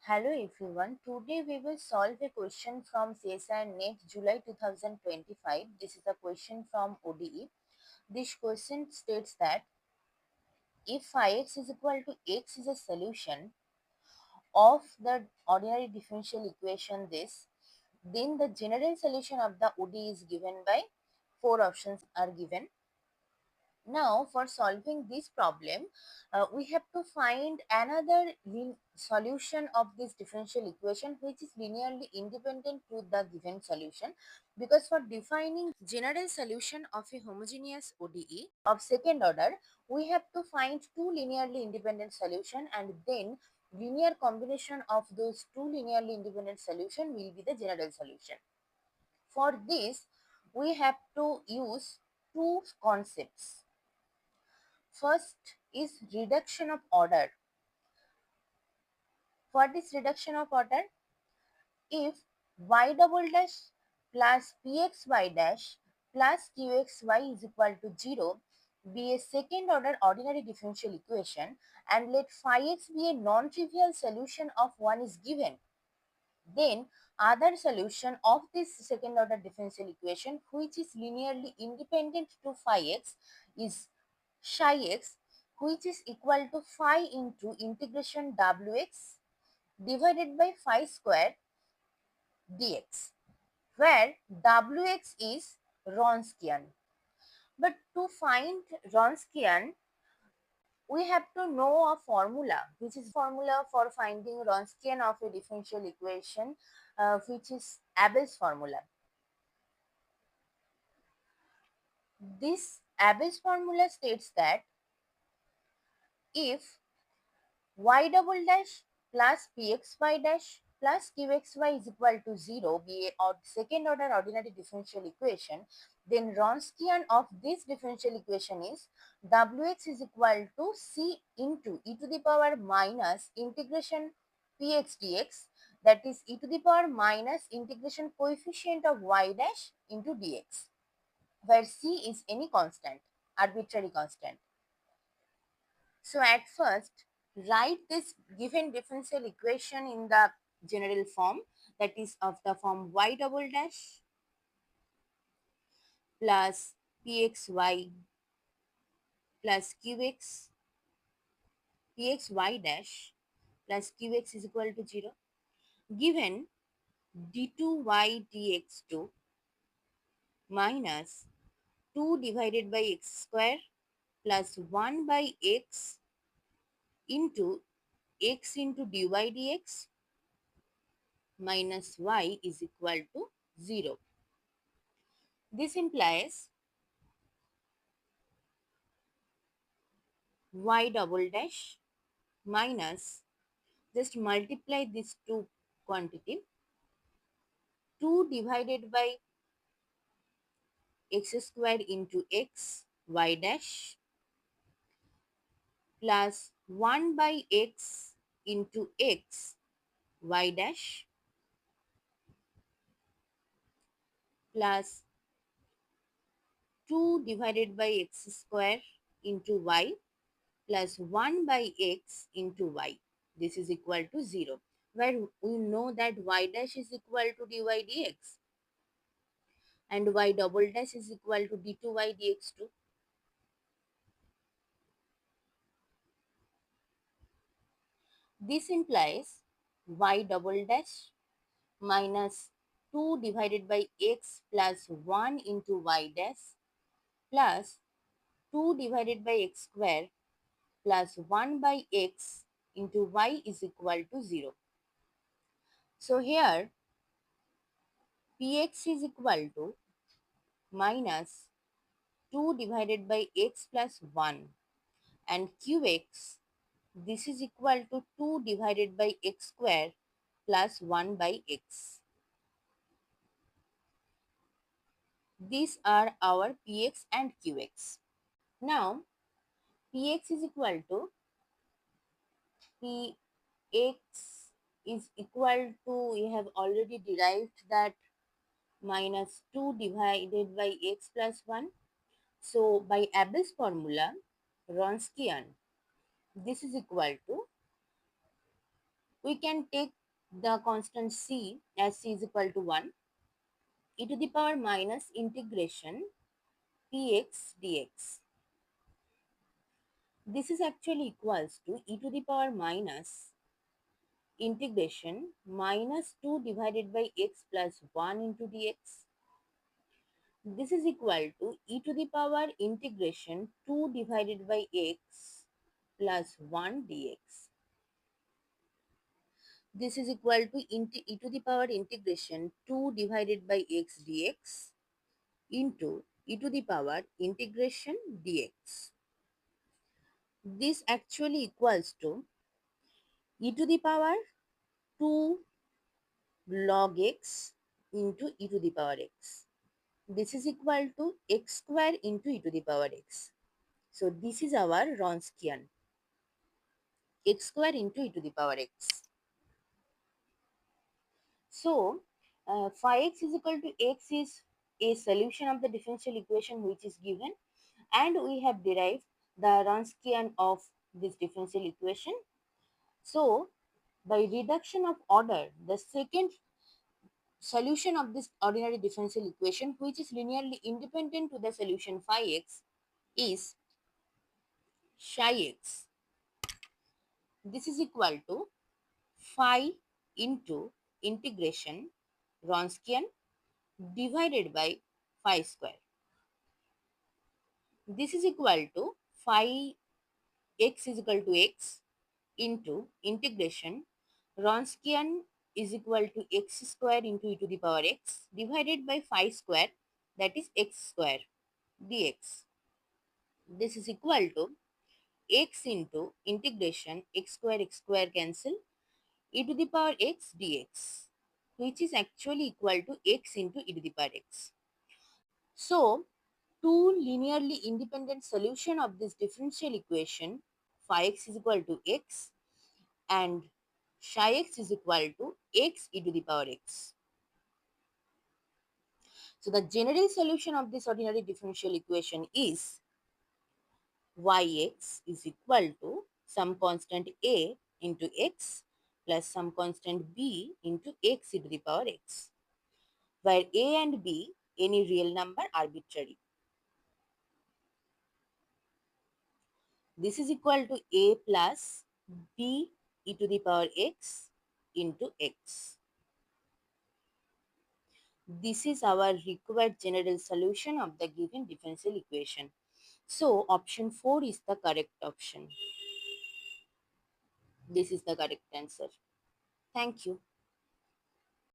Hello everyone. Today we will solve a question from CSIR NET July 2025. This is a question from ODE. This question states that if phi x is equal to x is a solution of the ordinary differential equation this, then the general solution of the ODE is given by four options are given. Now, for solving this problem, we have to find another solution of this differential equation which is linearly independent to the given solution, because for defining general solution of a homogeneous ODE of second order, we have to find two linearly independent solution, and then linear combination of those two linearly independent solution will be the general solution. For this, we have to use two concepts. First is reduction of order. What is reduction of order? If y double dash plus pxy dash plus qxy is equal to 0 be a second order ordinary differential equation, and let phi x be a non-trivial solution of one is given, then other solution of this second order differential equation which is linearly independent to phi x is psi x, which is equal to phi into integration wx divided by phi square dx, where wx is Wronskian. But to find Wronskian, we have to know a formula, which is formula for finding Wronskian of a differential equation, which is Abel's formula. This Abel's formula states that if y double dash plus pxy dash plus qxy is equal to 0 be a second order ordinary differential equation, then Wronskian of this differential equation is wx is equal to c into e to the power minus integration px dx, that is e to the power minus integration coefficient of y dash into dx, where c is any constant, arbitrary constant. So at first, write this given differential equation in the general form, that is of the form y double dash plus pxy plus pxy dash plus qx is equal to 0, given d2y dx2 minus 2 divided by x square plus 1 by x into dy dx minus y is equal to 0. This implies y double dash minus, just multiply these two quantity, 2 divided by x square into x y dash plus 1 by x into x y dash plus 2 divided by x square into y plus 1 by x into y. This is equal to 0, where we know that y dash is equal to dy dx and y double dash is equal to d2y dx2. This implies y double dash minus 2 divided by x plus 1 into y dash plus 2 divided by x square plus 1 by x into y is equal to 0. So here px is equal to minus 2 divided by x plus 1, and qx, this is equal to 2 divided by x square plus 1 by x. These are our px and qx. Now px is equal to px is equal to, we have already derived that, minus 2 divided by x plus 1. So by Abel's formula, Wronskian, this is equal to we can take the constant c as c is equal to 1, e to the power minus integration px dx. This is actually equals to e to the power minus integration minus 2 divided by x plus 1 into dx. This is equal to e to the power integration 2 divided by x plus 1 dx. This is equal to e to the power integration 2 divided by x dx into e to the power integration dx. This actually equals to e to the power 2 log x into e to the power x. This is equal to x square into e to the power x. So this is our Wronskian, x square into e to the power x. So phi x is equal to x is a solution of the differential equation which is given, and we have derived the Wronskian of this differential equation. So by reduction of order, the second solution of this ordinary differential equation, which is linearly independent to the solution phi x, is psi x. This is equal to phi into integration Wronskian divided by phi square. This is equal to phi x is equal to x into integration Wronskian is equal to x square into e to the power x divided by phi square, that is x square dx. This is equal to x into integration x square cancel e to the power x dx, which is actually equal to x into e to the power x. So two linearly independent solution of this differential equation phi x is equal to x and psi x is equal to x e to the power x. So the general solution of this ordinary differential equation is yx is equal to some constant a into x plus some constant b into x e to the power x, where a and b any real number arbitrary. This is equal to a plus b e to the power x into x. This is our required general solution of the given differential equation. So option 4 is the correct option. This is the correct answer. Thank you.